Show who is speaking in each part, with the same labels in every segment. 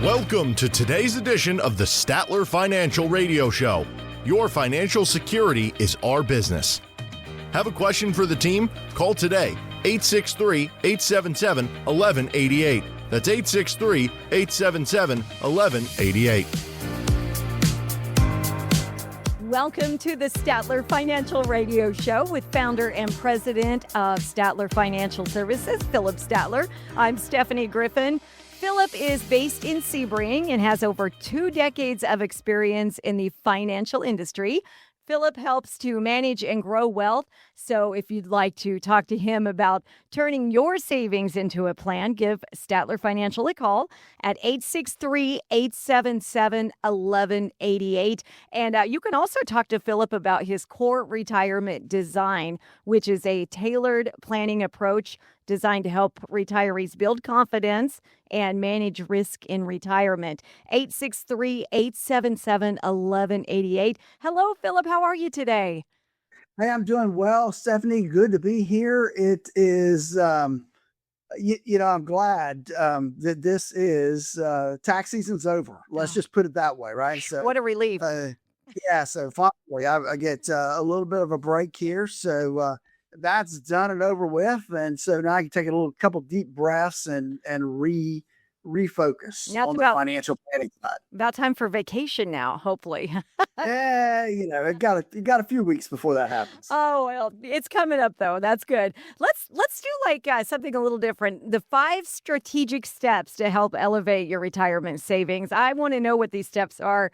Speaker 1: Welcome to today's edition of the Statler Financial Radio Show. Your financial security is our business. Have a question for the team? Call today, 863-877-1188. That's 863-877-1188.
Speaker 2: Welcome to the Statler Financial Radio Show with founder and president of Statler Financial Services, Philip Statler. I'm Stephanie Griffin. Philip is based in Sebring and has over 2 decades of experience in the financial industry. Philip helps to manage and grow wealth. So if you'd like to talk to him about turning your savings into a plan, give Statler Financial a call at 863-877-1188. And you can also talk to Philip about his core retirement design, which is a tailored planning approach designed to help retirees build confidence and manage risk in retirement. 863-877-1188. Hello, Philip. How are you today?
Speaker 3: Hey, I'm doing well, Stephanie. Good to be here. It is, I'm glad that this is tax season's over. Let's just put it that way, right? So,
Speaker 2: what a relief.
Speaker 3: So finally, I get a little bit of a break here. So that's done and over with. And so now I can take a couple deep breaths and refocus on the financial planning side.
Speaker 2: About time for vacation now, hopefully.
Speaker 3: It got a few weeks before that happens.
Speaker 2: Oh, well, it's coming up though. That's good. Let's do something a little different. The 5 strategic steps to help elevate your retirement savings. I want to know what these steps are.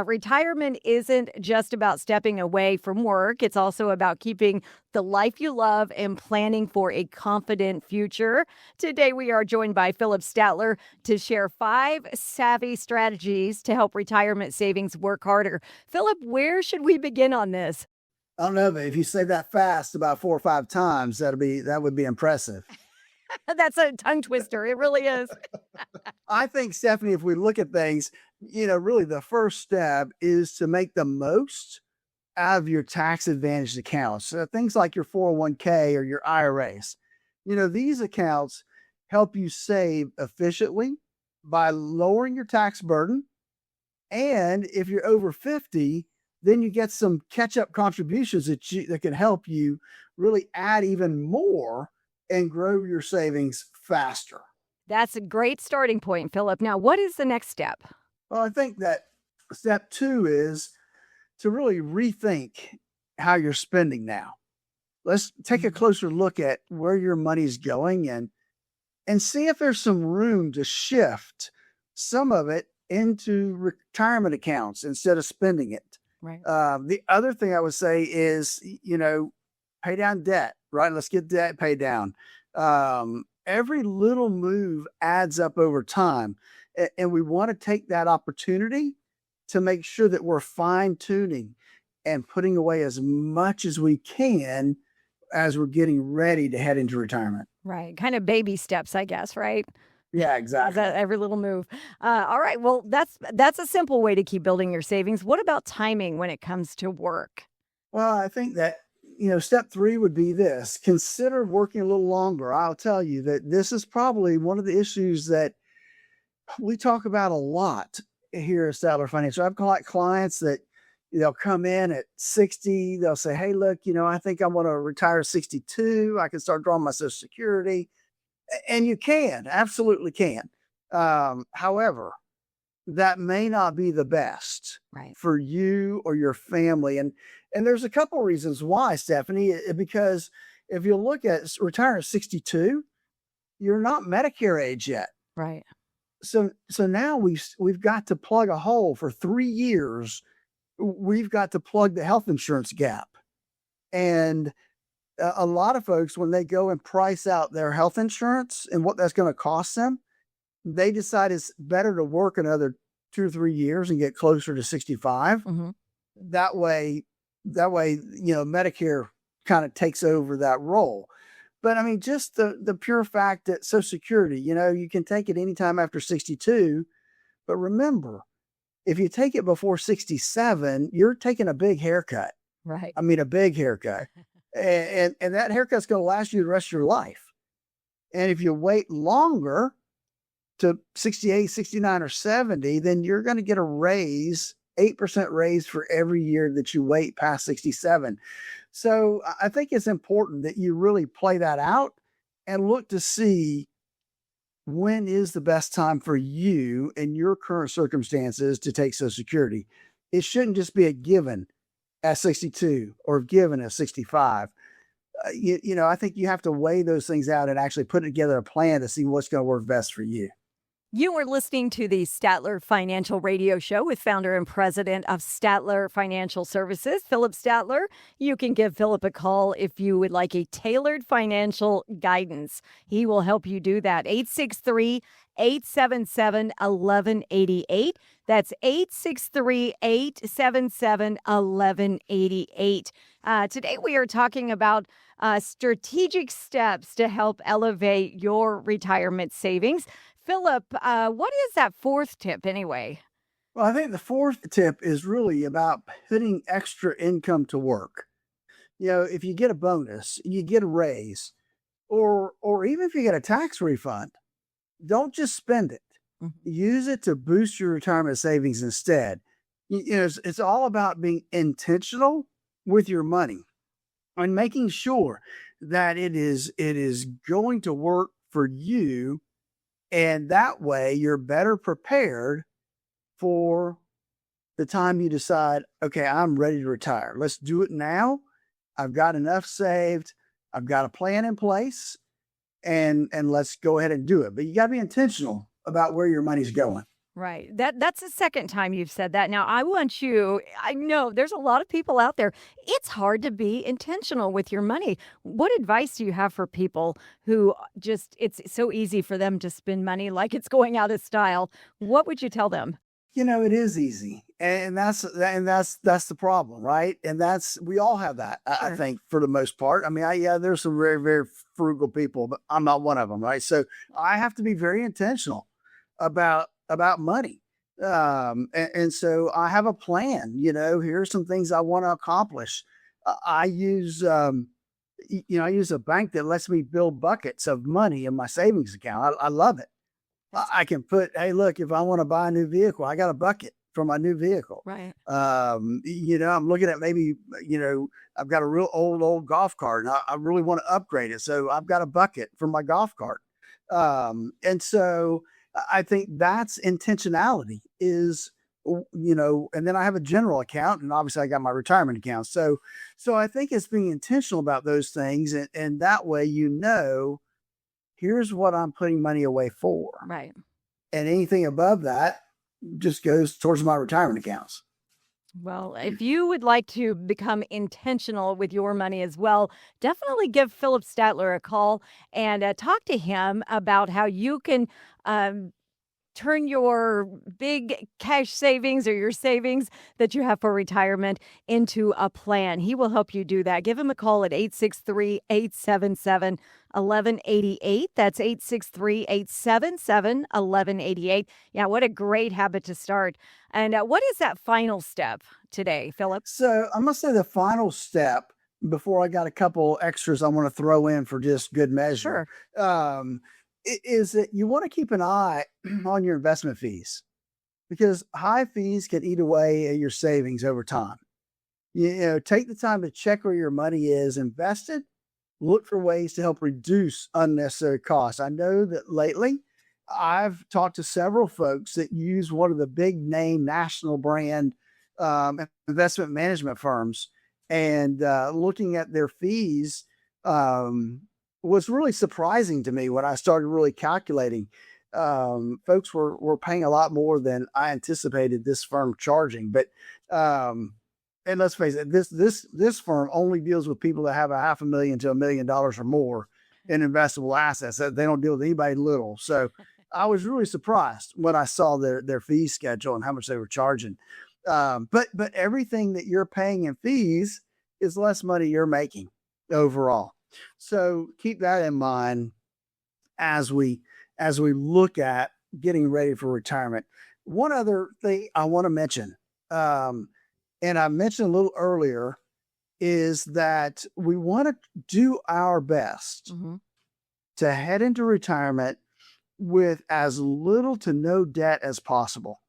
Speaker 2: Retirement isn't just about stepping away from work. It's also about keeping the life you love and planning for a confident future. Today, we are joined by Philip Statler to share 5 savvy strategies to help retirement savings work harder. Philip, where should we begin on this?
Speaker 3: I don't know, but if you say that fast about 4 or 5 times, that would be impressive.
Speaker 2: That's a tongue twister. It really is.
Speaker 3: I think, Stephanie, if we look at things, really the first step is to make the most out of your tax advantaged accounts. So things like your 401k or your IRAs. These accounts help you save efficiently by lowering your tax burden. And if you're over 50, then you get some catch-up contributions that can help you really add even more and grow your savings faster.
Speaker 2: That's a great starting point, Philip. Now, what is the next step?
Speaker 3: Well, I think that step 2 is to really rethink how you're spending now. Let's take a closer look at where your money's going and see if there's some room to shift some of it into retirement accounts instead of spending it.
Speaker 2: Right.
Speaker 3: The other thing I would say is, pay down debt, right? Let's get debt paid down. Every little move adds up over time. And we want to take that opportunity to make sure that we're fine tuning and putting away as much as we can as we're getting ready to head into retirement.
Speaker 2: Right. Kind of baby steps, I guess, right?
Speaker 3: Yeah, exactly.
Speaker 2: Every little move. All right. Well, that's a simple way to keep building your savings. What about timing when it comes to work?
Speaker 3: Well, I think that, step 3 would be this. Consider working a little longer. I'll tell you that this is probably one of the issues that we talk about a lot here at Statler Financial. I've got clients that they'll come in at 60. They'll say, hey, look, I think I want to retire at 62. I can start drawing my Social Security. And you can, absolutely can. However, that may not be the best for you or your family. And there's a couple reasons why, Stephanie, because if you look at retiring at 62, you're not Medicare age yet.
Speaker 2: Right.
Speaker 3: So now we've got to plug a hole for 3 years. We've got to plug the health insurance gap. And a lot of folks, when they go and price out their health insurance and what that's going to cost them, they decide it's better to work another 2 or 3 years and get closer to 65.
Speaker 2: Mm-hmm.
Speaker 3: That way, Medicare kind of takes over that role. But I mean, just the pure fact that Social Security, you can take it anytime after 62. But remember, if you take it before 67, you're taking a big haircut.
Speaker 2: Right.
Speaker 3: I mean, a big haircut. and that haircut's going to last you the rest of your life. And if you wait longer, to 68, 69, or 70, then you're going to get a raise, 8% raise for every year that you wait past 67. So I think it's important that you really play that out and look to see when is the best time for you in your current circumstances to take Social Security. It shouldn't just be a given at 62 or given at 65. I think you have to weigh those things out and actually put together a plan to see what's going to work best for you.
Speaker 2: You were listening to the Statler Financial Radio Show with founder and president of Statler Financial Services, Philip Statler. You can give Philip a call if you would like a tailored financial guidance. He will help you do that. 863-877-1188. That's 863-877-1188. Today we are talking about strategic steps to help elevate your retirement savings. Philip, what is that fourth tip anyway?
Speaker 3: Well, I think the fourth tip is really about putting extra income to work. If you get a bonus, you get a raise, or even if you get a tax refund, don't just spend it. Use it to boost your retirement savings instead. It's all about being intentional with your money and making sure that it is going to work for you. And that way you're better prepared for the time you decide, okay, I'm ready to retire. Let's do it now. I've got enough saved. I've got a plan in place, and let's go ahead and do it. But you got to be intentional about where your money's going.
Speaker 2: Right. That's the second time you've said that. Now, I know there's a lot of people out there. It's hard to be intentional with your money. What advice do you have for people who it's so easy for them to spend money like it's going out of style? What would you tell them?
Speaker 3: It is easy. And that's the problem, right? And we all have that, I think, for the most part. I mean, there's some very, very frugal people, but I'm not one of them, right? So I have to be very intentional about money. And so I have a plan, here's some things I want to accomplish. I use a bank that lets me build buckets of money in my savings account. I love it. I can put, hey, look, if I want to buy a new vehicle, I got a bucket for my new vehicle.
Speaker 2: Right.
Speaker 3: I'm looking at maybe, I've got a real old golf cart and I really want to upgrade it. So I've got a bucket for my golf cart. And so I think that's intentionality is, and then I have a general account and obviously I got my retirement account. So I think it's being intentional about those things. And that way, here's what I'm putting money away for.
Speaker 2: Right.
Speaker 3: And anything above that just goes towards my retirement accounts.
Speaker 2: Well, if you would like to become intentional with your money as well, definitely give Philip Statler a call and talk to him about how you can turn your big cash savings or your savings that you have for retirement into a plan. He will help you do that. Give him a call at 863-877-1188. That's 863-877-1188. Yeah, what a great habit to start. And what is that final step today, Philip?
Speaker 3: So I'm going to say the final step before I got a couple extras I want to throw in for just good measure.
Speaker 2: Sure.
Speaker 3: Is that you want to keep an eye on your investment fees, because high fees can eat away at your savings over time. Take the time to check where your money is invested. Look for ways to help reduce unnecessary costs. I know that lately I've talked to several folks that use one of the big name national brand investment management firms, and looking at their fees was really surprising to me when I started really calculating. Folks were paying a lot more than I anticipated this firm charging. But and let's face it, this firm only deals with people that have $500,000 to $1 million or more in investable assets. They don't deal with anybody little. So I was really surprised when I saw their fee schedule and how much they were charging. But everything that you're paying in fees is less money you're making overall. So keep that in mind as we look at getting ready for retirement. One other thing I want to mention, and I mentioned a little earlier, is that we want to do our best to head into retirement with as little to no debt as possible.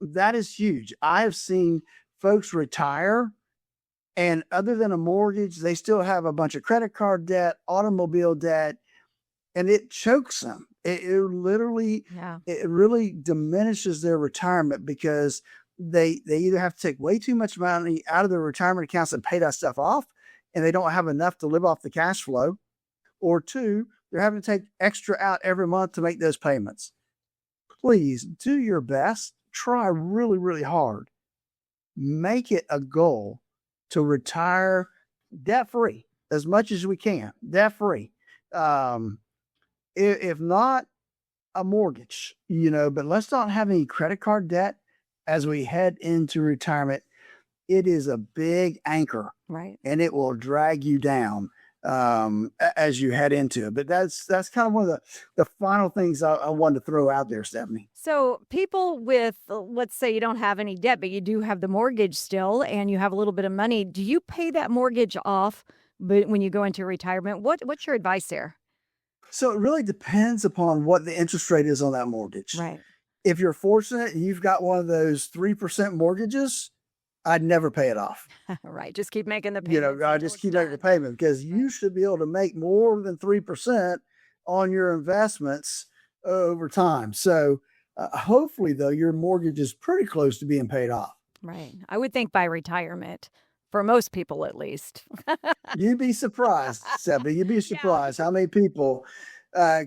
Speaker 3: That is huge. I have seen folks retire, and other than a mortgage, they still have a bunch of credit card debt, automobile debt, and it chokes them. It really diminishes their retirement because they either have to take way too much money out of their retirement accounts and pay that stuff off, and they don't have enough to live off the cash flow, or two, they're having to take extra out every month to make those payments. Please do your best. Try really, really hard. Make it a goal to retire debt-free as much as we can, debt-free. If not a mortgage, but let's not have any credit card debt as we head into retirement. It is a big anchor,
Speaker 2: right? And
Speaker 3: it will drag you down as you head into it. But that's kind of one of the final things I wanted to throw out there, Stephanie.
Speaker 2: So people with, let's say you don't have any debt, but you do have the mortgage still, and you have a little bit of money. Do you pay that mortgage off when you go into retirement? What's your advice there?
Speaker 3: So it really depends upon what the interest rate is on that mortgage.
Speaker 2: Right.
Speaker 3: If you're fortunate and you've got one of those 3% mortgages, I'd never pay it off.
Speaker 2: Right. Just keep making the payment.
Speaker 3: I just keep making the payment because you should be able to make more than 3% on your investments over time. So hopefully, though, your mortgage is pretty close to being paid off.
Speaker 2: Right. I would think by retirement, for most people at least.
Speaker 3: You'd be surprised, Stephanie. You'd be surprised how many people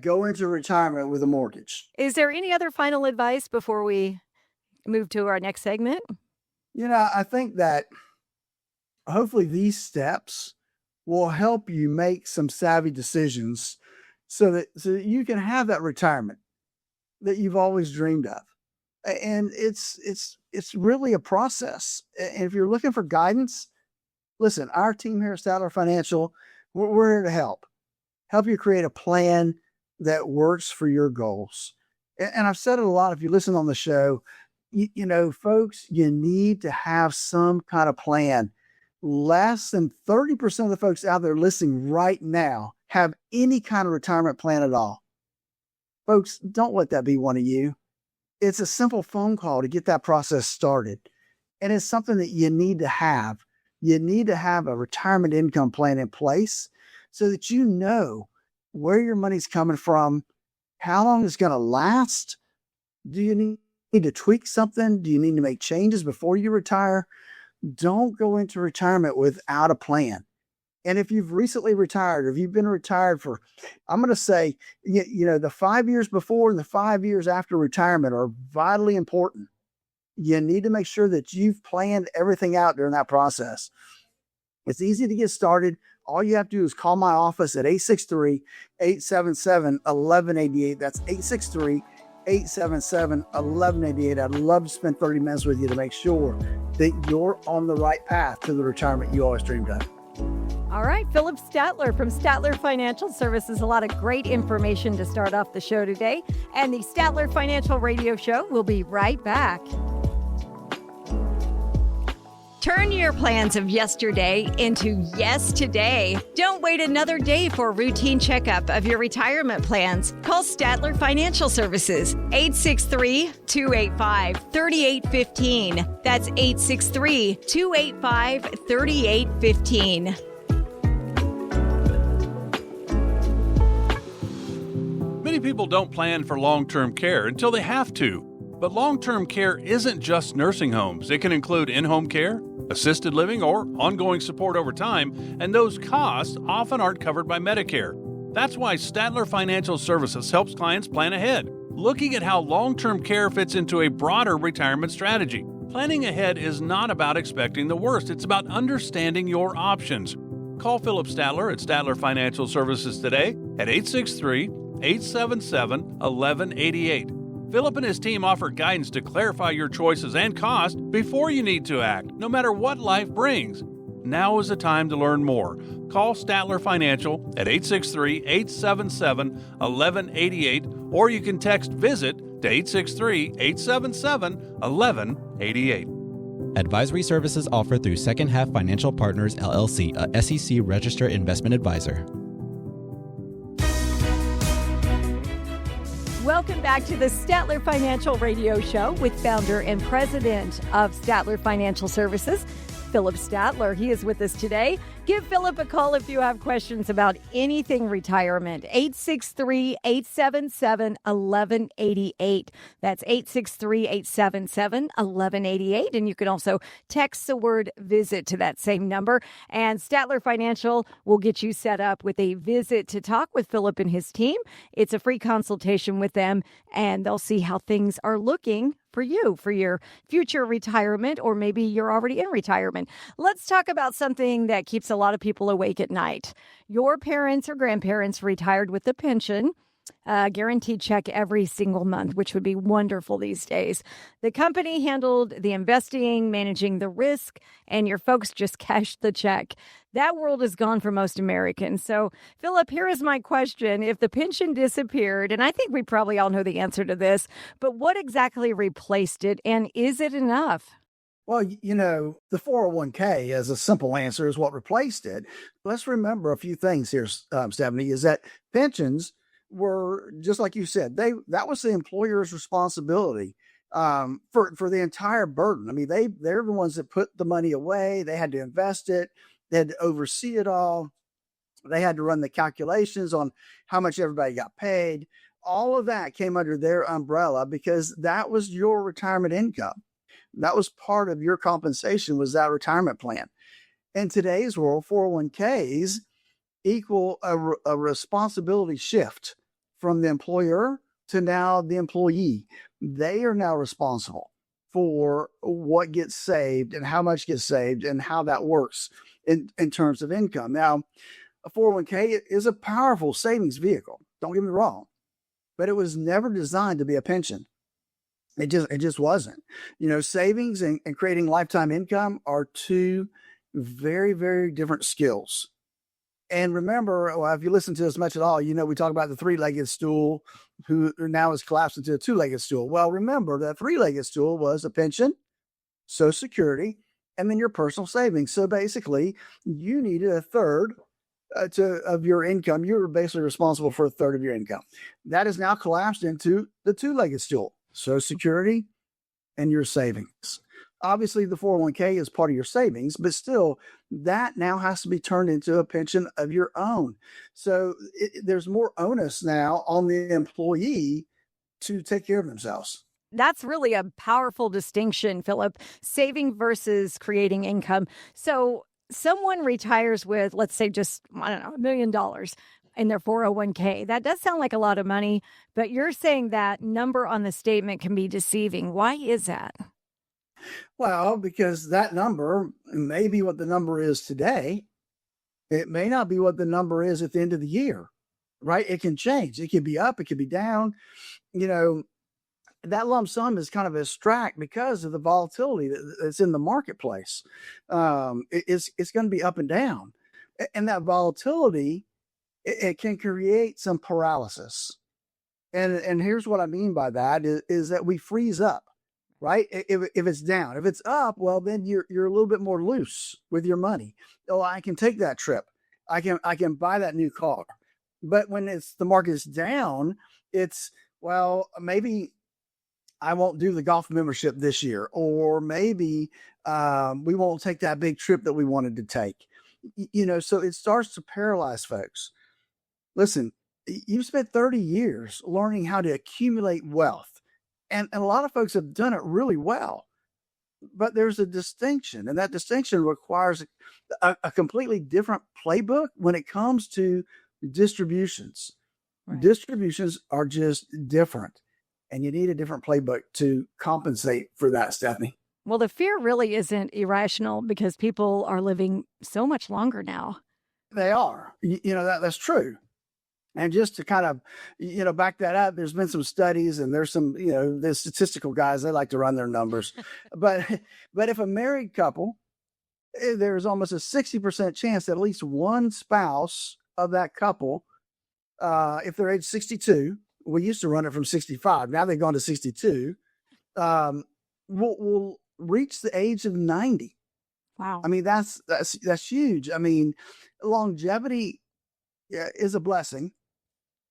Speaker 3: go into retirement with a mortgage.
Speaker 2: Is there any other final advice before we move to our next segment?
Speaker 3: I think that hopefully these steps will help you make some savvy decisions so that you can have that retirement that you've always dreamed of. And it's really a process. And if you're looking for guidance, listen, our team here at Statler Financial, we're here to help you create a plan that works for your goals. And I've said it a lot. If you listen on the show, folks, you need to have some kind of plan. Less than 30% of the folks out there listening right now have any kind of retirement plan at all. Folks, don't let that be one of you. It's a simple phone call to get that process started. And it's something that you need to have. You need to have a retirement income plan in place so that you know where your money's coming from, how long it's going to last. Do you need to tweak something? Do you need to make changes before you retire? Don't go into retirement without a plan. And if you've recently retired, or if you've been retired for, I'm going to say, the 5 years before and the 5 years after retirement are vitally important. You need to make sure that you've planned everything out during that process. It's easy to get started. All you have to do is call my office at 863-877-1188. That's 863-877-1188. I'd love to spend 30 minutes with you to make sure that you're on the right path to the retirement you always dreamed of.
Speaker 2: All right, Philip Statler from Statler Financial Services. A lot of great information to start off the show today. And the Statler Financial Radio Show will be right back. Turn your plans of yesterday into yes today. Don't wait another day for a routine checkup of your retirement plans. Call Statler Financial Services, 863-285-3815. That's 863-285-3815.
Speaker 4: Many people don't plan for long-term care until they have to. But long-term care isn't just nursing homes. It can include in-home care, assisted living, or ongoing support over time, and those costs often aren't covered by Medicare. That's why Statler Financial Services helps clients plan ahead, looking at how long-term care fits into a broader retirement strategy. Planning ahead is not about expecting the worst. It's about understanding your options. Call Philip Statler at Statler Financial Services today at 863-877-1188. Philip and his team offer guidance to clarify your choices and cost before you need to act, no matter what life brings. Now is the time to learn more. Call Statler Financial at 863-877-1188, or you can text VISIT to 863-877-1188.
Speaker 5: Advisory services offered through Second Half Financial Partners, LLC, a SEC registered investment advisor.
Speaker 2: Welcome back to the Statler Financial Radio Show with founder and president of Statler Financial Services, Philip Statler. He is with us today. Give Philip a call if you have questions about anything retirement. 863-877-1188. That's 863-877-1188. And you can also text the word visit to that same number. And Statler Financial will get you set up with a visit to talk with Philip and his team. It's a free consultation with them, and they'll see how things are looking for you, for your future retirement, or maybe you're already in retirement. Let's talk about something that keeps a lot of people awake at night. Your parents or grandparents retired with a pension, guaranteed check every single month, which would be wonderful these days. The company handled the investing, managing the risk, and your folks just cashed the check. That world is gone for most Americans. So, Philip, here is my question. If the pension disappeared, and I think we probably all know the answer to this, but what exactly replaced it, and is it enough?
Speaker 3: Well, the 401k as a simple answer is what replaced it. Let's remember a few things here, Stephanie, is that pensions were, just like you said, that was the employer's responsibility for the entire burden. I mean, they're the ones that put the money away. They had to invest it. They had to oversee it all. They had to run the calculations on how much everybody got paid. All of that came under their umbrella because that was your retirement income. That was part of your compensation, was that retirement plan. In today's world, 401ks equal a responsibility shift from the employer to now the employee. They are now responsible for what gets saved and how much gets saved and how that works in terms of income. Now, a 401k is a powerful savings vehicle. Don't get me wrong, but it was never designed to be a pension. It just wasn't. Savings and creating lifetime income are two very, very different skills. And remember, if you listen to us much at all, we talk about the three-legged stool, who now has collapsed into a two-legged stool. Well, remember that three-legged stool was a pension, Social Security, and then your personal savings. So basically, you needed a third of your income. You were basically responsible for a third of your income. That is now collapsed into the two-legged stool, Social Security and your savings. Obviously, the 401k is part of your savings, but still, that now has to be turned into a pension of your own. So there's more onus now on the employee to take care of themselves.
Speaker 2: That's really a powerful distinction, Philip, saving versus creating income. So someone retires with, let's say, just, $1 million in their 401k. That does sound like a lot of money, but you're saying that number on the statement can be deceiving. Why is that?
Speaker 3: Well, because that number may be what the number is today. It may not be what the number is at the end of the year, right? It can change. It could be up. It could be down. That lump sum is kind of abstract because of the volatility that's in the marketplace. It's going to be up and down. And that volatility, it can create some paralysis. And here's what I mean by that is that we freeze up, right? If it's down. If it's up, well, then you're a little bit more loose with your money. Oh, I can take that trip. I can buy that new car. But when the market is down, it's, well, maybe I won't do the golf membership this year, or maybe we won't take that big trip that we wanted to take. So it starts to paralyze folks. Listen, you've spent 30 years learning how to accumulate wealth, and a lot of folks have done it really well. But there's a distinction, and that distinction requires a completely different playbook when it comes to distributions. Right. Distributions are just different, and you need a different playbook to compensate for that, Stephanie.
Speaker 2: Well, the fear really isn't irrational because people are living so much longer now.
Speaker 3: They are. That's true. And just to kind of, back that up, there's been some studies, and there's some, the statistical guys, they like to run their numbers. but if a married couple, there's almost a 60% chance that at least one spouse of that couple, if they're age 62, we used to run it from 65. Now they've gone to 62, will reach the age of 90.
Speaker 2: Wow.
Speaker 3: I mean, that's huge. I mean, longevity is a blessing.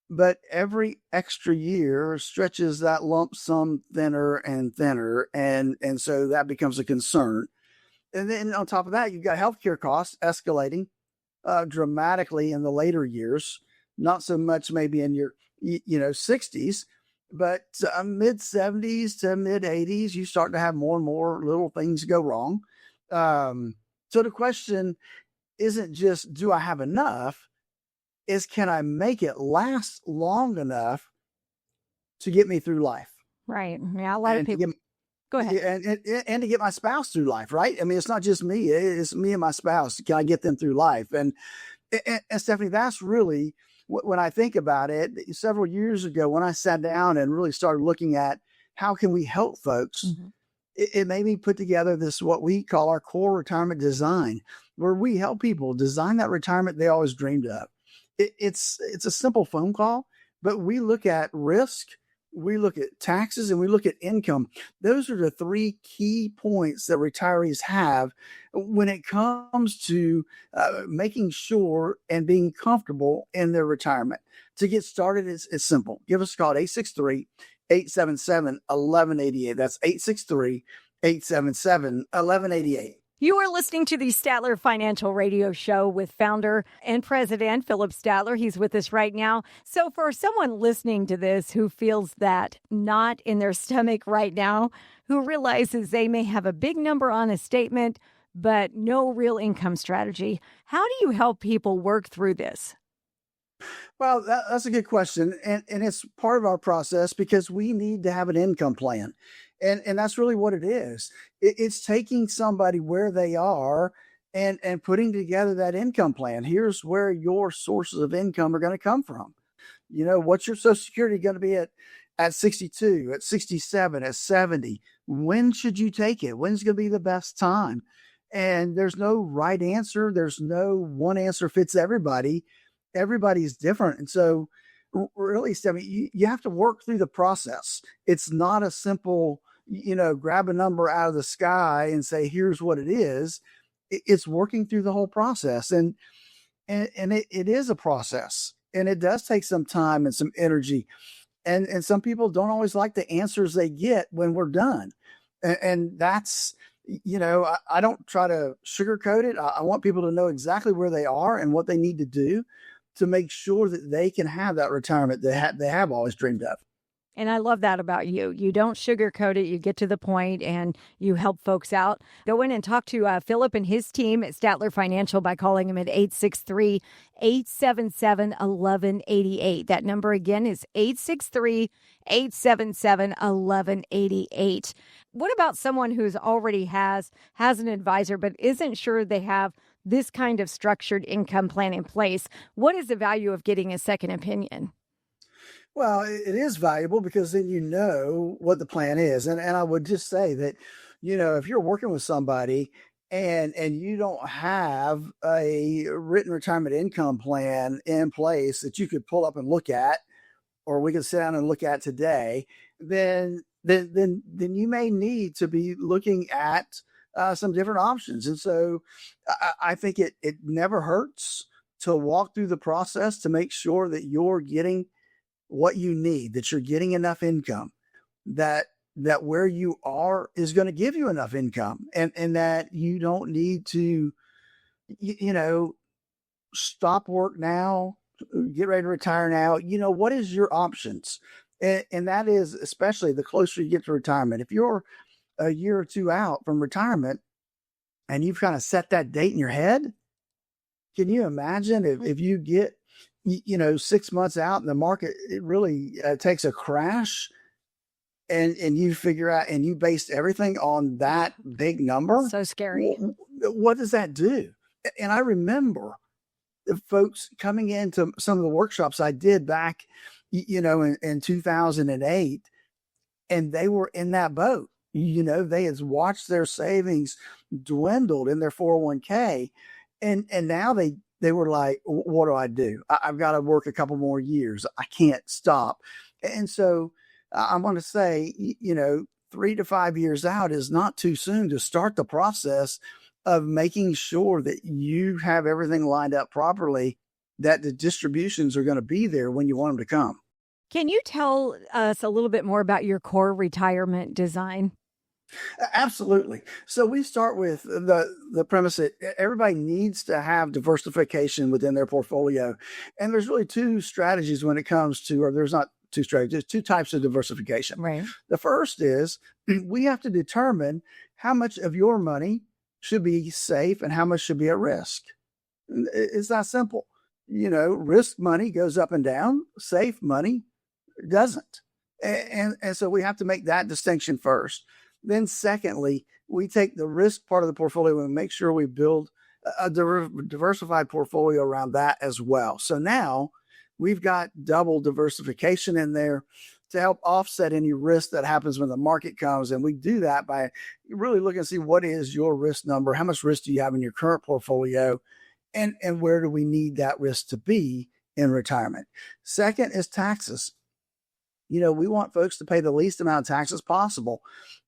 Speaker 3: but every extra year stretches that lump sum thinner and thinner. And so that becomes a concern. And then on top of that, you've got healthcare costs escalating dramatically in the later years, not so much maybe in your 60s, but mid 70s to mid 80s, you start to have more and more little things go wrong. So the question isn't just, do I have enough? Is, can I make it last long enough to get me through life?
Speaker 2: Right. Yeah, a lot of people. Go ahead.
Speaker 3: And to get my spouse through life, right? I mean, it's not just me; it's me and my spouse. Can I get them through life? And Stephanie, that's really when I think about it. Several years ago, when I sat down and really started looking at how can we help folks, it made me put together this what we call our core retirement design, where we help people design that retirement they always dreamed of. It's a simple phone call, but we look at risk, we look at taxes, and we look at income. Those are the three key points that retirees have when it comes to making sure and being comfortable in their retirement. To get started, it's simple. Give us a call at 863-877-1188. That's 863-877-1188.
Speaker 2: You are listening to the Statler Financial Radio Show with founder and president Philip Statler. He's with us right now. So for someone listening to this who feels that knot in their stomach right now, who realizes they may have a big number on a statement, but no real income strategy, how do you help people work through this?
Speaker 3: Well, that's a good question. And it's part of our process because we need to have an income plan. And that's really what it is. It's taking somebody where they are and putting together that income plan. Here's where your sources of income are going to come from. What's your Social Security going to be at 62, at 67, at 70? When should you take it? When's going to be the best time? And there's no right answer. There's no one answer fits everybody. Everybody's different. And so really, Stephanie, you have to work through the process. It's not a simple, grab a number out of the sky and say, here's what it is. It's working through the whole process. And it is a process, and it does take some time and some energy. And some people don't always like the answers they get when we're done. And that's, I don't try to sugarcoat it. I want people to know exactly where they are and what they need to do to make sure that they can have that retirement they have always dreamed of.
Speaker 2: And I love that about you. You don't sugarcoat it. You get to the point and you help folks out. Go in and talk to Philip and his team at Statler Financial by calling him at 863-877-1188. That number again is 863-877-1188. What about someone who's already has an advisor but isn't sure they have this kind of structured income plan in place? What is the value of getting a second opinion?
Speaker 3: Well, it is valuable because then you know what the plan is. And I would just say that, if you're working with somebody and you don't have a written retirement income plan in place that you could pull up and look at, or we could sit down and look at today, then you may need to be looking at some different options. And so I think it never hurts to walk through the process to make sure that you're getting what you need, that you're getting enough income, that where you are is going to give you enough income, and that you don't need to, stop work now, get ready to retire now. What is your options? And that is especially the closer you get to retirement. If you're a year or two out from retirement and you've kind of set that date in your head, can you imagine if you get 6 months out and the market, it really takes a crash and you figure out and you based everything on that big number?
Speaker 2: So scary.
Speaker 3: What does that do? And I remember the folks coming into some of the workshops I did back, in 2008, and they were in that boat. They had watched their savings dwindled in their 401k. And now they were like, what do I do? I've got to work a couple more years. I can't stop. And so I'm going to say, 3 to 5 years out is not too soon to start the process of making sure that you have everything lined up properly that the distributions are going to be there when you want them to come.
Speaker 2: Can you tell us a little bit more about your core retirement design?
Speaker 3: Absolutely. So we start with the premise that everybody needs to have diversification within their portfolio. And there's really two strategies when it comes to, or there's not two strategies, two types of diversification.
Speaker 2: Right.
Speaker 3: The first is we have to determine how much of your money should be safe and how much should be at risk. It's that simple. Risk money goes up and down, safe money doesn't. And so we have to make that distinction first. Then secondly, we take the risk part of the portfolio and make sure we build a diversified portfolio around that as well. So now we've got double diversification in there to help offset any risk that happens when the market comes. And we do that by really looking to see what is your risk number, how much risk do you have in your current portfolio, and where do we need that risk to be in retirement. Second is taxes. We want folks to pay the least amount of taxes possible.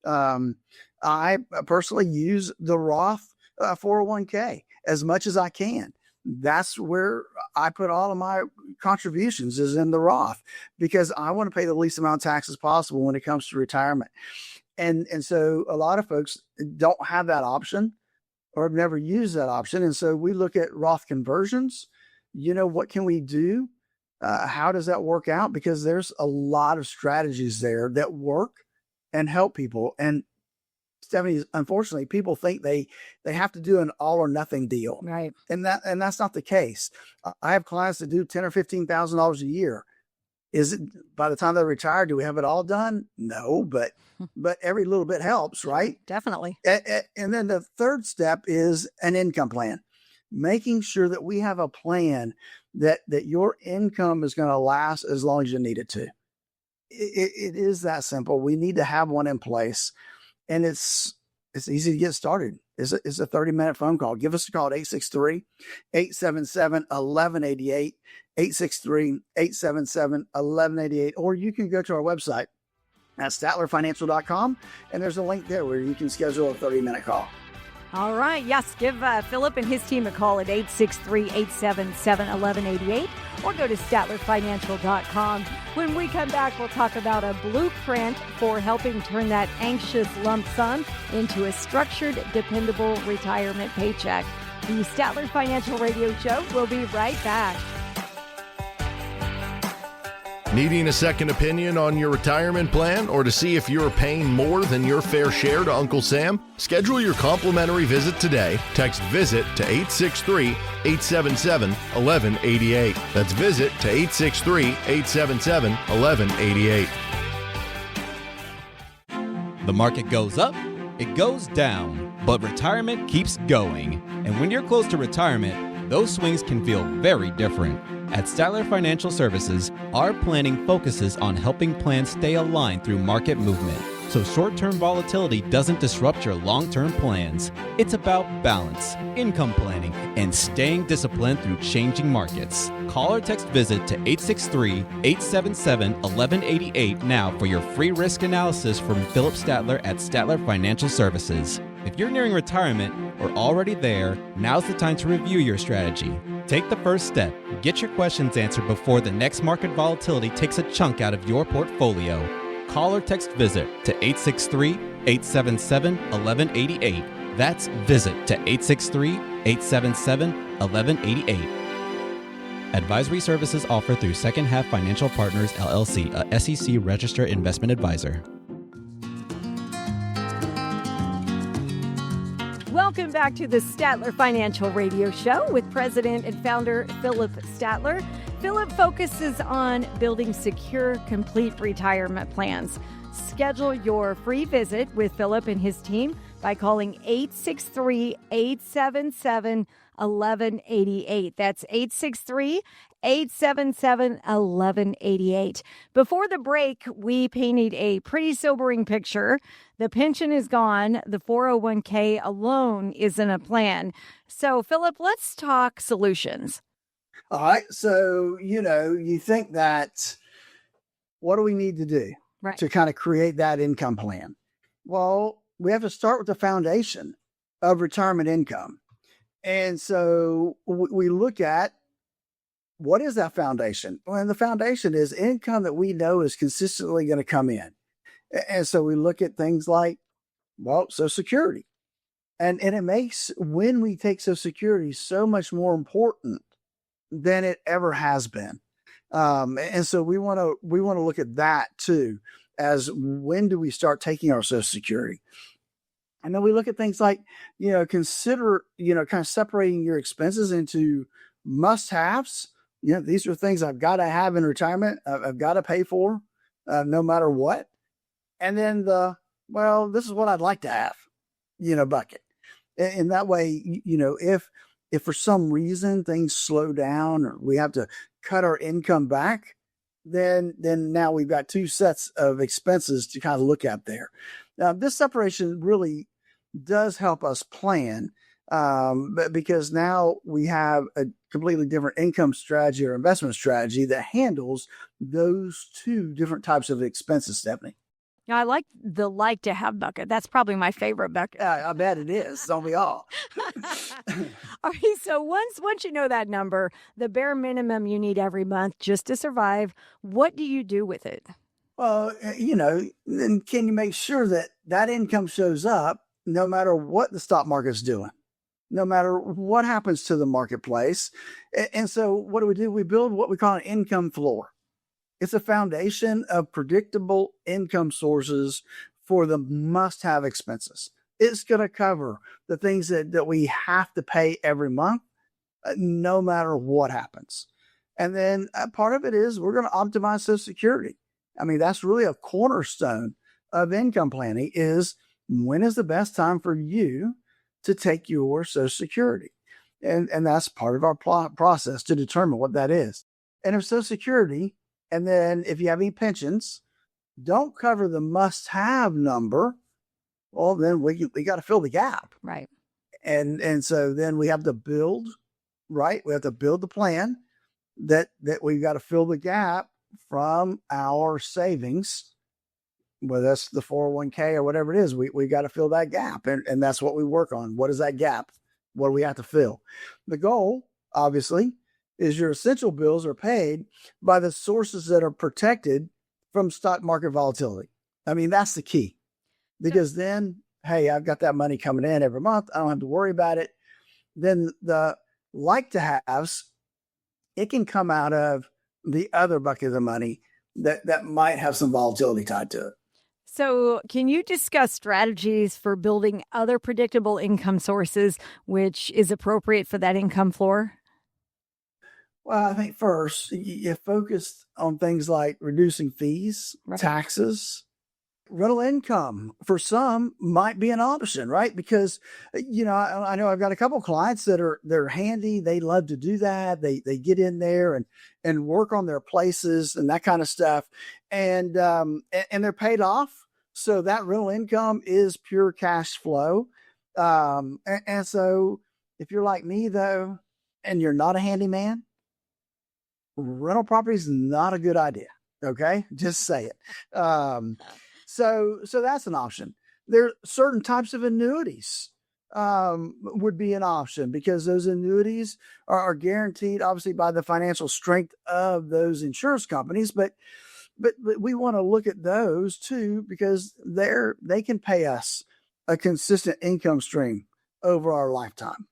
Speaker 3: I personally use the Roth 401k as much as I can. That's where I put all of my contributions, is in the Roth, because I want to pay the least amount of taxes possible when it comes to retirement. And so a lot of folks don't have that option or have never used that option. And so we look at Roth conversions. What can we do? How does that work out? Because there's a lot of strategies there that work and help people. And Stephanie, unfortunately, people think they have to do an all or nothing deal.
Speaker 2: Right.
Speaker 3: And that's not the case. I have clients that do $10,000 or $15,000 a year. Is it, by the time they retire, do we have it all done? No, but every little bit helps, right?
Speaker 2: Definitely.
Speaker 3: And then the third step is an income plan, making sure that we have a plan that your income is going to last as long as you need it to. It is that simple. We need to have one in place, and it's easy to get started. It's a 30-minute phone call. Give us a call at 863-877-1188, 863-877-1188, or you can go to our website at statlerfinancial.com, and there's a link there where you can schedule a 30-minute call.
Speaker 2: All right. Yes. Give Philip and his team a call at 863-877-1188 or go to statlerfinancial.com. When we come back, we'll talk about a blueprint for helping turn that anxious lump sum into a structured, dependable retirement paycheck. The Statler Financial Radio Show will be right back.
Speaker 1: Needing a second opinion on your retirement plan or to see if you're paying more than your fair share to Uncle Sam? Schedule your complimentary visit today. Text VISIT to 863-877-1188. That's VISIT to 863-877-1188.
Speaker 5: The market goes up, it goes down, but retirement keeps going. And when you're close to retirement, those swings can feel very different. At Statler Financial Services, our planning focuses on helping plans stay aligned through market movement, so short-term volatility doesn't disrupt your long-term plans. It's about balance, income planning, and staying disciplined through changing markets. Call or text VISIT to 863-877-1188 now for your free risk analysis from Philip Statler at Statler Financial Services. If you're nearing retirement or already there, now's the time to review your strategy. Take the first step. Get your questions answered before the next market volatility takes a chunk out of your portfolio. Call or text VISIT to 863-877-1188. That's VISIT to 863-877-1188. Advisory services offered through Second Half Financial Partners, LLC, a SEC registered investment advisor.
Speaker 2: Welcome back to the Statler Financial Radio Show with President and Founder Philip Statler. Philip focuses on building secure, complete retirement plans. Schedule your free visit with Philip and his team by calling 863-877-1188. That's 863-877-1188. Before the break, we painted a pretty sobering picture. The pension is gone. The 401k alone isn't a plan. So, Philip, let's talk solutions.
Speaker 3: All right. So, you think that what do we need to do to kind of create that income plan? Well, we have to start with the foundation of retirement income. And so we look at what is that foundation? Well, and the foundation is income that we know is consistently going to come in. And so we look at things like, well, Social Security. And it makes when we take Social Security so much more important than it ever has been. And so we want to look at that too, as when do we start taking our Social Security? And then we look at things like, consider, kind of separating your expenses into must-haves. These are things I've got to have in retirement. I've got to pay for no matter what. And then this is what I'd like to have, bucket. And that way, if for some reason things slow down or we have to cut our income back, then now we've got two sets of expenses to kind of look at there. This separation really does help us plan, because now we have a completely different income strategy or investment strategy that handles those two different types of expenses, Stephanie.
Speaker 2: I like the like to have bucket. That's probably my favorite bucket.
Speaker 3: I bet it is. Don't we all?
Speaker 2: All right. So once you know that number, the bare minimum you need every month just to survive, what do you do with it?
Speaker 3: Well, then can you make sure that income shows up no matter what the stock market's doing, no matter what happens to the marketplace? And so what do? We build what we call an income floor. It's a foundation of predictable income sources for the must-have expenses. It's going to cover the things that we have to pay every month, no matter what happens. And then part of it is we're going to optimize Social Security. I mean, that's really a cornerstone of income planning, is when is the best time for you to take your Social Security? And that's part of our process to determine what that is. And if Social Security, and then if you have any pensions, don't cover the must-have number, well, then we got to fill the gap.
Speaker 2: Right.
Speaker 3: And so then we have to build, right? We have to build the plan that we've got to fill the gap from our savings, whether that's the 401k or whatever it is. We got to fill that gap. And that's what we work on. What is that gap? What do we have to fill? The goal, obviously, is your essential bills are paid by the sources that are protected from stock market volatility. I mean, that's the key, because then, hey, I've got that money coming in every month. I don't have to worry about it. Then the like to haves, it can come out of the other bucket of the money that might have some volatility tied to it.
Speaker 2: So can you discuss strategies for building other predictable income sources, which is appropriate for that income floor?
Speaker 3: Well, I think first you focused on things like reducing fees,
Speaker 2: Right.
Speaker 3: taxes, rental income. For some might be an option, right? Because, I know I've got a couple clients they're handy. They love to do that. They get in there and work on their places and that kind of stuff. And they're paid off. So that rental income is pure cash flow. And so if you're like me though, and you're not a handyman, rental property is not a good idea. Okay. Just say it. So that's an option. There are certain types of annuities would be an option, because those annuities are guaranteed obviously by the financial strength of those insurance companies. But we want to look at those too, because they can pay us a consistent income stream over our lifetime.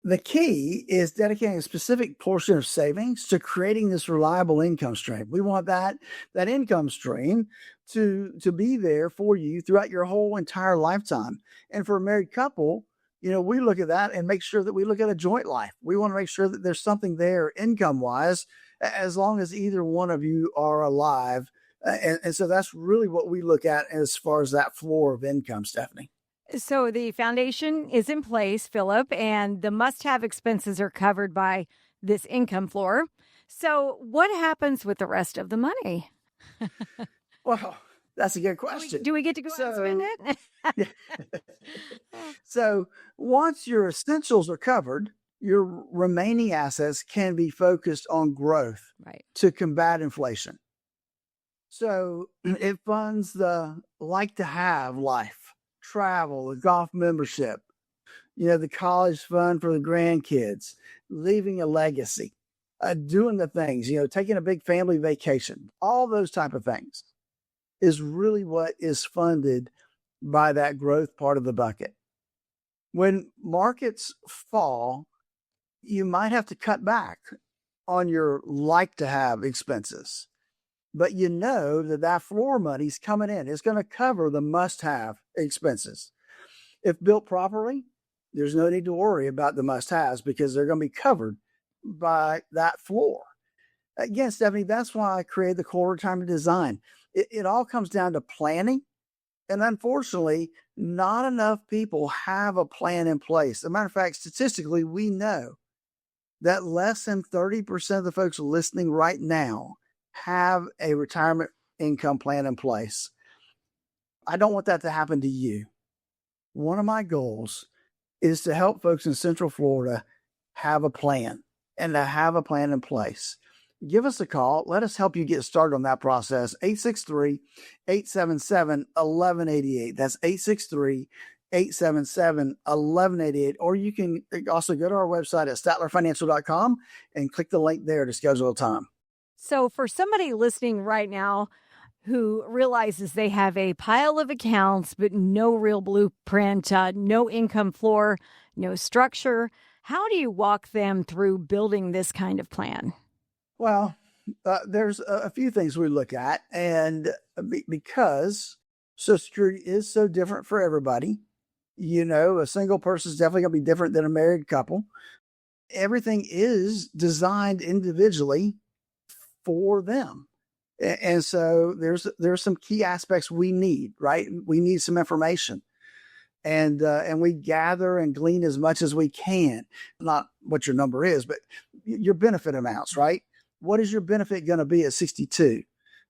Speaker 3: The key is dedicating a specific portion of savings to creating this reliable income stream. We want that income stream to be there for you throughout your whole entire lifetime. And for a married couple, we look at that and make sure that we look at a joint life. We want to make sure that there's something there income-wise, as long as either one of you are alive. And so that's really what we look at as far as that floor of income, Stephanie.
Speaker 2: So the foundation is in place, Philip, and the must-have expenses are covered by this income floor. So what happens with the rest of the money?
Speaker 3: Well, that's a good question.
Speaker 2: Do we get to go out and spend it?
Speaker 3: So once your essentials are covered, your remaining assets can be focused on growth,
Speaker 2: Right.
Speaker 3: to combat inflation. So it funds the like to have life, travel, the golf membership, the college fund for the grandkids, leaving a legacy. doing the things, taking a big family vacation, all those type of things is really what is funded by that growth part of the bucket. When markets fall, you might have to cut back on your like to have expenses, but you know that floor money's coming in. It's going to cover the must have expenses. If built properly, there's no need to worry about the must haves because they're going to be covered by that floor. Again, Stephanie, that's why I created the core retirement design. It all comes down to planning. And unfortunately, not enough people have a plan in place. As a matter of fact, statistically, we know that less than 30% of the folks listening right now have a retirement income plan in place. I don't want that to happen to you. One of my goals is to help folks in Central Florida have a plan and to have a plan in place. Give us a call. Let us help you get started on that process. 863-877-1188. That's 863-877-1188. Or you can also go to our website at statlerfinancial.com and click the link there to schedule a time.
Speaker 2: So for somebody listening right now who realizes they have a pile of accounts, but no real blueprint, no income floor, no structure, how do you walk them through building this kind of plan?
Speaker 3: Well, there's a few things we look at, and because Social Security is so different for everybody, a single person is definitely going to be different than a married couple. Everything is designed individually for them. And so there's some key aspects we need, right? We need some information. And we gather and glean as much as we can, not what your number is, but your benefit amounts, right? What is your benefit going to be at 62?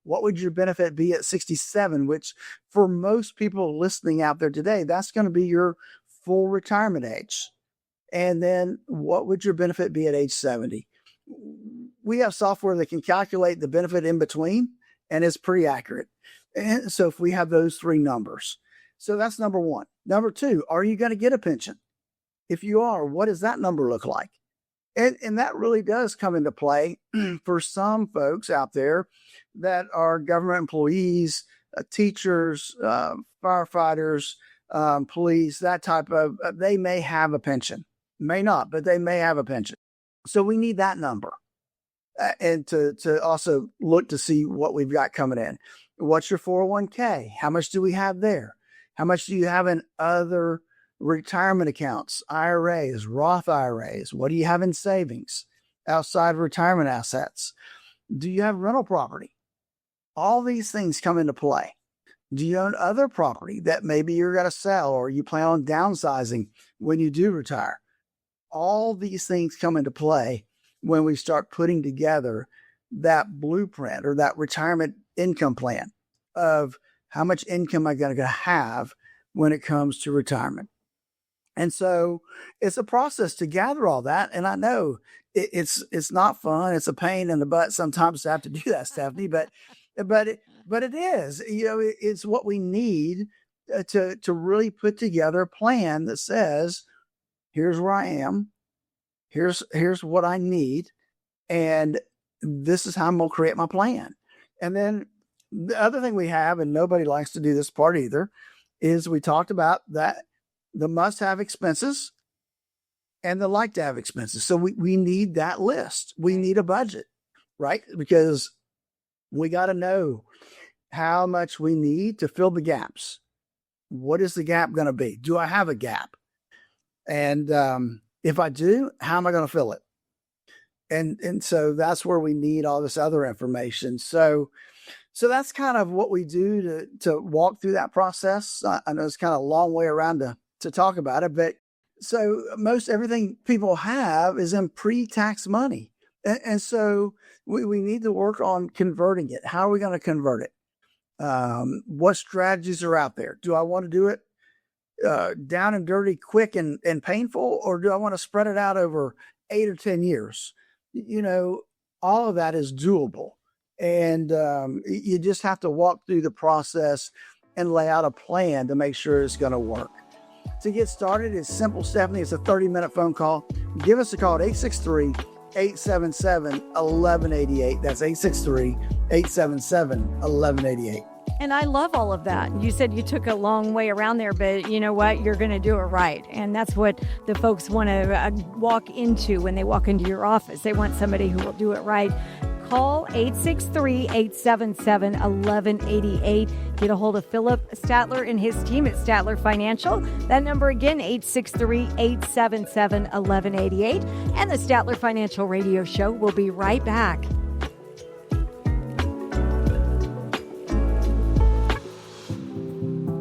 Speaker 3: What would your benefit be at 67? Which for most people listening out there today, that's going to be your full retirement age. And then what would your benefit be at age 70? We have software that can calculate the benefit in between, and it's pretty accurate. And so if we have those three numbers, so that's number one. Number two, are you going to get a pension? If you are, what does that number look like? And that really does come into play for some folks out there that are government employees, teachers, firefighters, police, that type of, they may have a pension. May not, but they may have a pension. So we need that number. And to also look to see what we've got coming in. What's your 401k? How much do we have there? How much do you have in other retirement accounts, IRAs, Roth IRAs? What do you have in savings outside retirement assets? Do you have rental property? All these things come into play. Do you own other property that maybe you're going to sell or you plan on downsizing when you do retire? All these things come into play when we start putting together that blueprint or that retirement income plan of how much income am I going to have when it comes to retirement. And so it's a process to gather all that. And I know it's not fun. It's a pain in the butt sometimes to have to do that, Stephanie, but it is, it's what we need to really put together a plan that says, here's where I am. Here's what I need. And this is how I'm going to create my plan. And then the other thing we have, and nobody likes to do this part either, is we talked about that the must-have expenses and the like-to-have expenses. So we need that list. We need a budget, right? Because we got to know how much we need to fill the gaps. What is the gap going to be? Do I have a gap? And if I do, how am I going to fill it? And so that's where we need all this other information. So that's kind of what we do to walk through that process. I know it's kind of a long way around to talk about it, but so most everything people have is in pre-tax money. And so we need to work on converting it. How are we going to convert it? What strategies are out there? Do I want to do it down and dirty, quick and painful, or do I want to spread it out over 8 or 10 years? All of that is doable. And you just have to walk through the process and lay out a plan to make sure it's going to work. To get started, it's simple, Stephanie. It's a 30-minute phone call. Give us a call at 863-877-1188. That's 863-877-1188.
Speaker 2: And I love all of that. You said you took a long way around there, but you know what? You're going to do it right. And that's what the folks want to walk into when they walk into your office. They want somebody who will do it right. Call 863-877-1188. Get a hold of Philip Statler and his team at Statler Financial. That number again, 863-877-1188. And the Statler Financial Radio Show will be right back.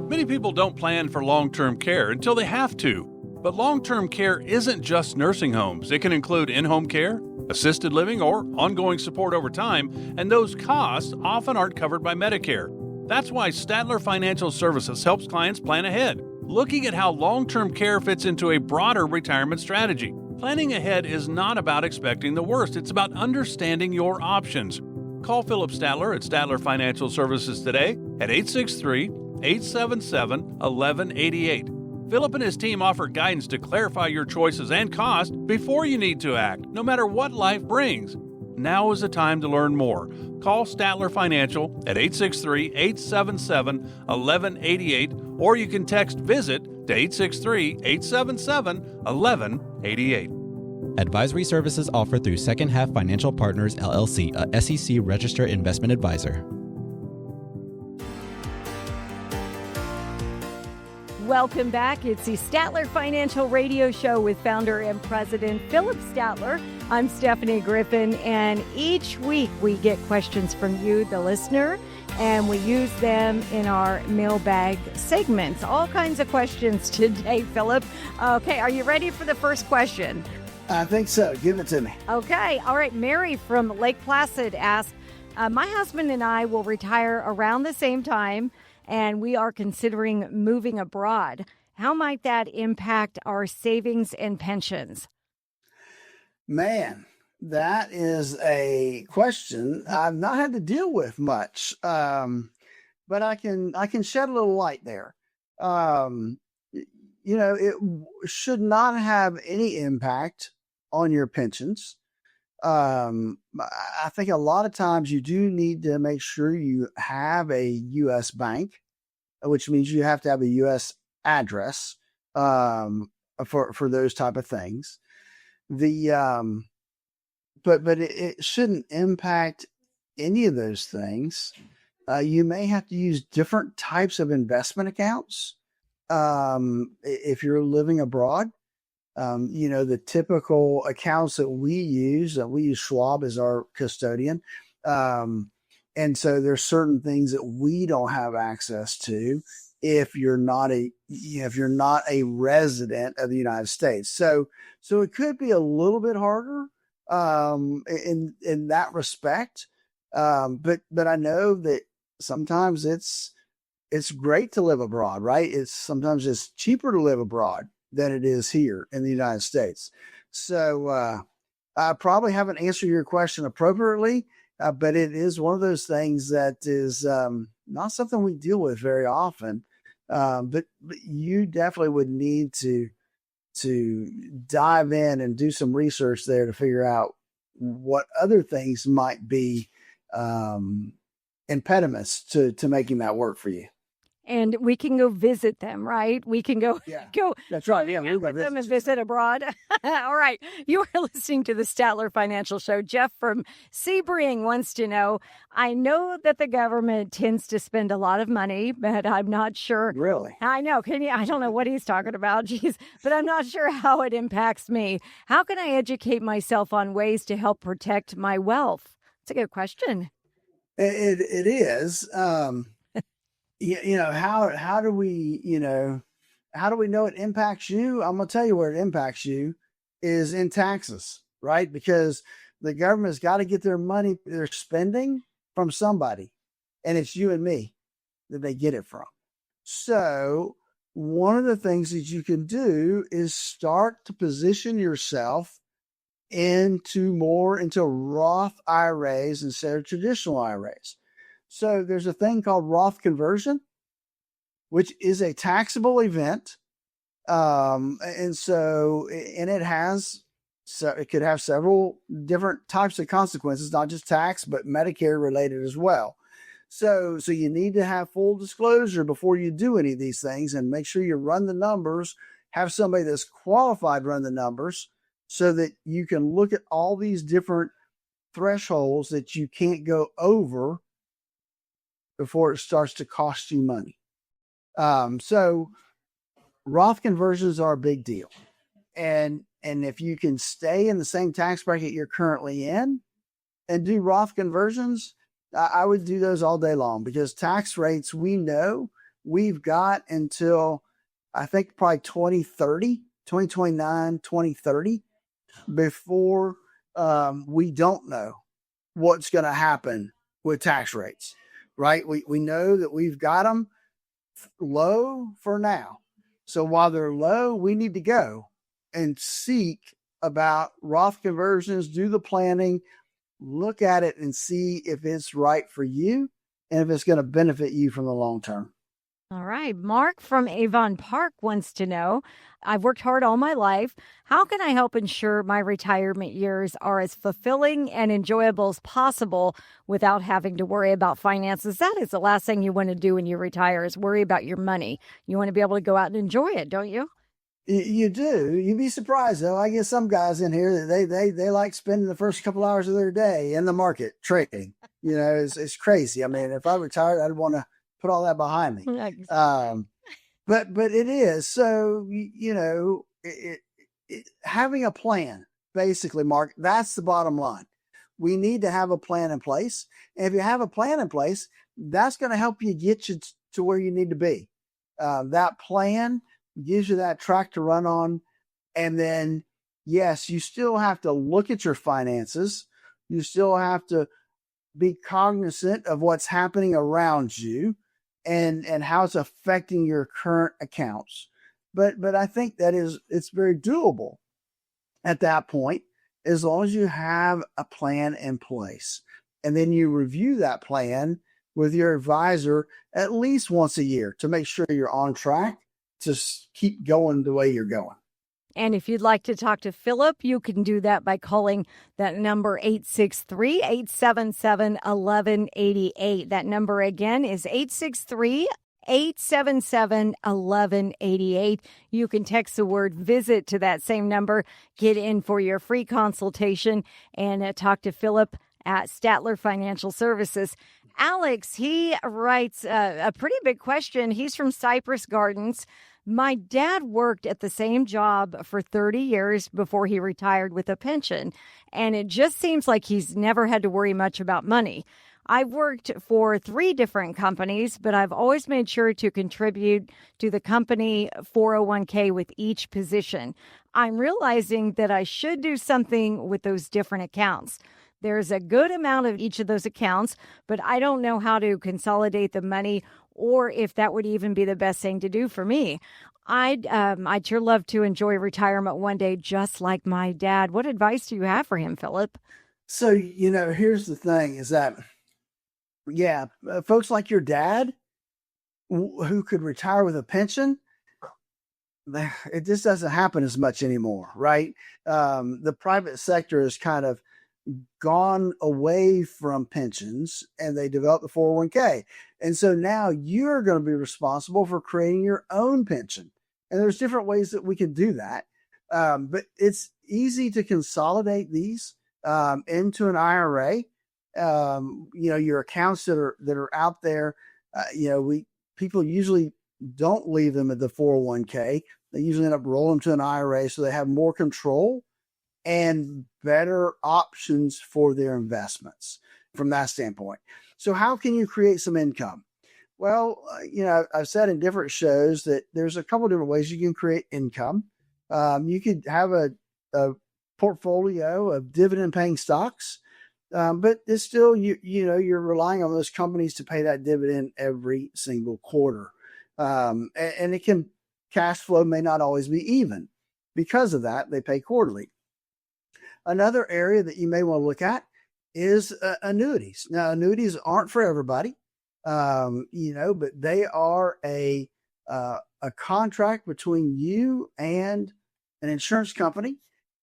Speaker 4: Many people don't plan for long-term care until they have to. But long-term care isn't just nursing homes. It can include in-home care, assisted living, or ongoing support over time, and those costs often aren't covered by Medicare. That's why Statler Financial Services helps clients plan ahead, looking at how long-term care fits into a broader retirement strategy. Planning ahead is not about expecting the worst. It's about understanding your options. Call Philip Statler at Statler Financial Services today at 863-877-1188. Philip and his team offer guidance to clarify your choices and cost before you need to act, no matter what life brings. Now is the time to learn more. Call Statler Financial at 863-877-1188, or you can text VISIT to 863-877-1188.
Speaker 5: Advisory services offered through Second Half Financial Partners, LLC, a SEC registered investment advisor.
Speaker 2: Welcome back. It's the Statler Financial Radio Show with founder and president Philip Statler. I'm Stephanie Griffin, and each week we get questions from you, the listener, and we use them in our mailbag segments. All kinds of questions today, Philip. Okay, are you ready for the first question?
Speaker 3: I think so. Give it to me.
Speaker 2: Okay. All right. Mary from Lake Placid asked, my husband and I will retire around the same time, and we are considering moving abroad. How might that impact our savings and pensions?
Speaker 3: Man, that is a question I've not had to deal with much, but I can shed a little light there. It should not have any impact on your pensions. I think a lot of times you do need to make sure you have a U.S. bank, which means you have to have a U.S. address for those type of things. But it shouldn't impact any of those things. You may have to use different types of investment accounts if you're living abroad. The typical accounts that we use Schwab as our custodian. And so there's certain things that we don't have access to if you're not a resident of the United States. So it could be a little bit harder in that respect. But I know that sometimes it's great to live abroad, right? Sometimes it's cheaper to live abroad than it is here in the United States. So I probably haven't answered your question appropriately, but it is one of those things that is not something we deal with very often. But you definitely would need to dive in and do some research there to figure out what other things might be impediments to making that work for you.
Speaker 2: And we can go visit them, right? We can go.
Speaker 3: That's right. Yeah, we'll
Speaker 2: visit them and visit abroad. All right. You are listening to the Statler Financial Show. Jeff from Sebring wants to know, I know that the government tends to spend a lot of money, but I'm not sure.
Speaker 3: Really?
Speaker 2: I know. I don't know what he's talking about. Jeez, but I'm not sure how it impacts me. How can I educate myself on ways to help protect my wealth? It's a good question.
Speaker 3: It is. How do we know it impacts you? I'm going to tell you where it impacts you is in taxes, right? Because the government's got to get their money they're spending from somebody, and it's you and me that they get it from. So one of the things that you can do is start to position yourself into Roth IRAs instead of traditional IRAs. So there's a thing called Roth conversion, which is a taxable event. And it has So it could have several different types of consequences, not just tax, but Medicare related as well. So you need to have full disclosure before you do any of these things, and make sure you run the numbers, have somebody that's qualified run the numbers so that you can look at all these different thresholds that you can't go over before it starts to cost you money. So Roth conversions are a big deal. And if you can stay in the same tax bracket you're currently in and do Roth conversions, I would do those all day long, because tax rates, we know we've got until I think probably 2029, 2030 before we don't know what's going to happen with tax rates, right? We know that we've got them low for now. So while they're low, we need to go and seek about Roth conversions, do the planning, look at it and see if it's right for you and if it's going to benefit you from the long term.
Speaker 2: All right. Mark from Avon Park wants to know, I've worked hard all my life. How can I help ensure my retirement years are as fulfilling and enjoyable as possible without having to worry about finances? That is the last thing you want to do when you retire, is worry about your money. You want to be able to go out and enjoy it, don't you?
Speaker 3: You do. You'd be surprised, though. I get some guys in here that they like spending the first couple hours of their day in the market trading. You know, it's crazy. I mean, if I retired, I'd want to put all that behind me. But it is. So, you know, having a plan, basically, Mark, that's the bottom line. We need to have a plan in place. And if you have a plan in place, that's going to help you get you to where you need to be. That plan gives you that track to run on. And then, yes, you still have to look at your finances. You still have to be cognizant of what's happening around you and how it's affecting your current accounts. But I think it's very doable at that point, as long as you have a plan in place. And then you review that plan with your advisor at least once a year to make sure you're on track to keep going the way you're going.
Speaker 2: And if you'd like to talk to Philip, you can do that by calling that number 863-877-1188. That number again is 863-877-1188. You can text the word visit to that same number, get in for your free consultation, and talk to Philip at Statler Financial Services. Alex, he writes a pretty big question. He's from Cypress Gardens. My dad worked at the same job for 30 years before he retired with a pension, and it just seems like he's never had to worry much about money. I've worked for 3 different companies, but I've always made sure to contribute to the company 401k with each position. I'm realizing that I should do something with those different accounts. There's a good amount of each of those accounts, but I don't know how to consolidate the money or if that would even be the best thing to do for me. I'd sure love to enjoy retirement one day, just like my dad. What advice do you have for him, Philip?
Speaker 3: So, you know, here's the thing is that, folks like your dad who could retire with a pension, it just doesn't happen as much anymore, right? The private sector has kind of gone away from pensions and they developed the 401k. And so now you're going to be responsible for creating your own pension. And there's different ways that we can do that. But it's easy to consolidate these into an IRA. Your accounts that are out there, people usually don't leave them at the 401k. They usually end up rolling to an IRA so they have more control and better options for their investments from that standpoint. So how can you create some income? Well, I've said in different shows that there's a couple of different ways you can create income. You could have a portfolio of dividend paying stocks, but it's still, you're relying on those companies to pay that dividend every single quarter. And it can, cash flow may not always be even. Because of that, they pay quarterly. Another area that you may want to look at is annuities. Now, annuities aren't for everybody, but they are a contract between you and an insurance company.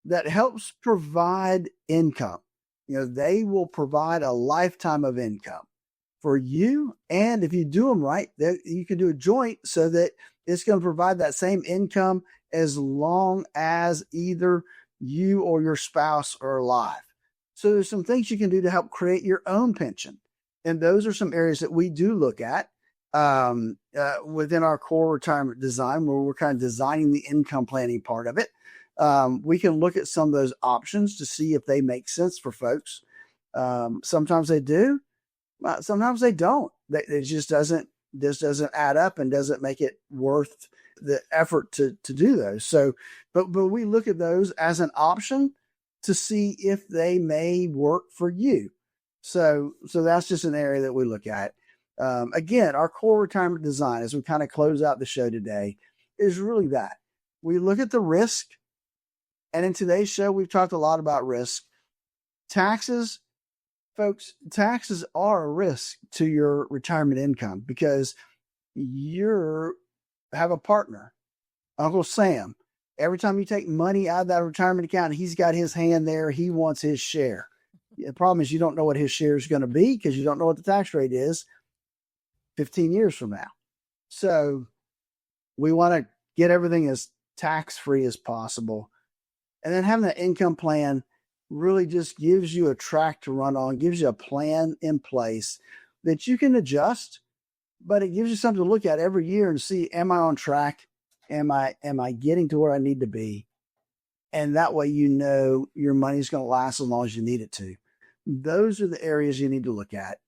Speaker 3: that helps provide income. They will provide a lifetime of income for you. And if you do them right, you can do a joint so that it's going to provide that same income as long as either you or your spouse are alive. So there's some things you can do to help create your own pension. And those are some areas that we do look at within our core retirement design, where we're kind of designing the income planning part of it. We can look at some of those options to see if they make sense for folks. Sometimes they do, sometimes they don't. It just doesn't add up and doesn't make it worth the effort to do those. So, but we look at those as an option to see if they may work for you. So that's just an area that we look at. Again, our core retirement design, as we kind of close out the show today, is really that. We look at the risk. And in today's show, we've talked a lot about risk. Taxes, folks, taxes are a risk to your retirement income because you have a partner, Uncle Sam. Every time you take money out of that retirement account, he's got his hand there. He wants his share. The problem is you don't know what his share is going to be because you don't know what the tax rate is 15 years from now. So we want to get everything as tax-free as possible. And then having that income plan really just gives you a track to run on, gives you a plan in place that you can adjust, but it gives you something to look at every year and see, am I on track? Am I getting to where I need to be? And that way, your money's going to last as long as you need it to. Those are the areas you need to look at.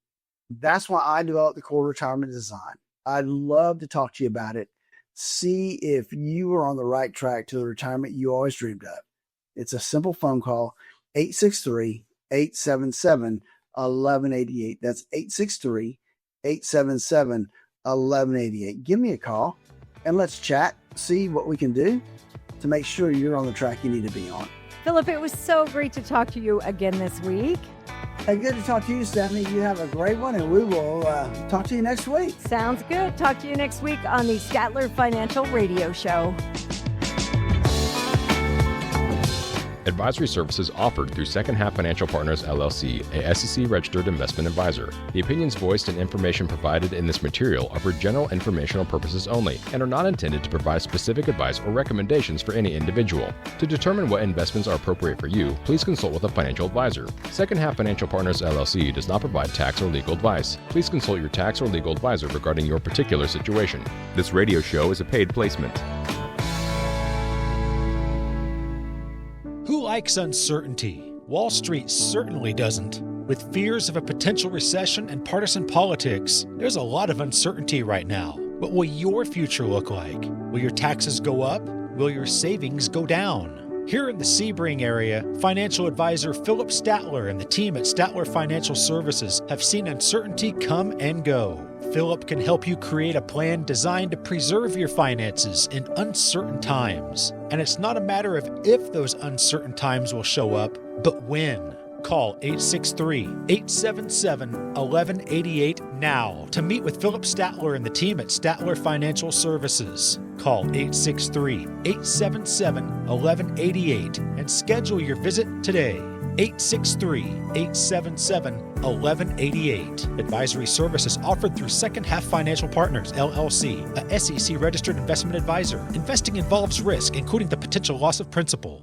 Speaker 3: That's why I developed the core retirement design. I'd love to talk to you about it. See if you are on the right track to the retirement you always dreamed of. It's a simple phone call, 863-877-1188. That's 863-877-1188. Give me a call and let's chat, see what we can do to make sure you're on the track you need to be on.
Speaker 2: Philip, it was so great to talk to you again this week.
Speaker 3: Hey, good to talk to you, Stephanie. You have a great one, and we will talk to you next week.
Speaker 2: Sounds good. Talk to you next week on the Statler Financial Radio Show.
Speaker 6: Advisory services offered through Second Half Financial Partners, LLC, a SEC-registered investment advisor. The opinions voiced and information provided in this material are for general informational purposes only and are not intended to provide specific advice or recommendations for any individual. To determine what investments are appropriate for you, please consult with a financial advisor. Second Half Financial Partners, LLC does not provide tax or legal advice. Please consult your tax or legal advisor regarding your particular situation. This radio show is a paid placement.
Speaker 7: Who likes uncertainty? Wall Street certainly doesn't. With fears of a potential recession and partisan politics, there's a lot of uncertainty right now. What will your future look like? Will your taxes go up? Will your savings go down? Here in the Sebring area, financial advisor Philip Statler and the team at Statler Financial Services have seen uncertainty come and go. Philip can help you create a plan designed to preserve your finances in uncertain times. And it's not a matter of if those uncertain times will show up, but when. Call 863-877-1188 now to meet with Philip Statler and the team at Statler Financial Services. Call 863-877-1188 and schedule your visit today. 863-877-1188. Advisory services offered through Second Half Financial Partners, LLC, a SEC-registered investment advisor. Investing involves risk, including the potential loss of principal.